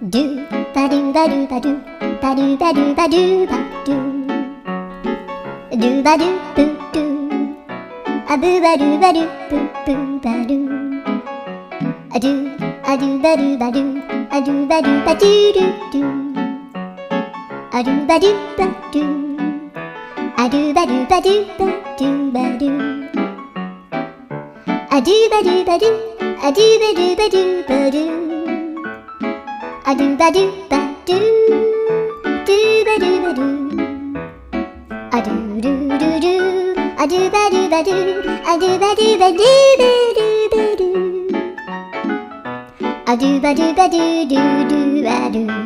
ドゥバドゥバドゥバドゥバドゥバドゥバドゥバドゥドゥバドゥブドゥアブバドゥバドゥブブバドゥアドゥアドゥバドゥバドゥアドゥバドゥバドゥドゥドゥアドゥバドゥバドゥアドゥバドゥバドゥバドゥバドゥアドゥバドゥバドゥアドゥバドゥバドゥバドゥアドゥバドゥバドゥドゥバドゥバドゥアドゥルルルアドゥバドゥバドゥアドゥバドゥバドゥバドゥバドゥアドゥバドゥバドゥドゥドゥバドゥ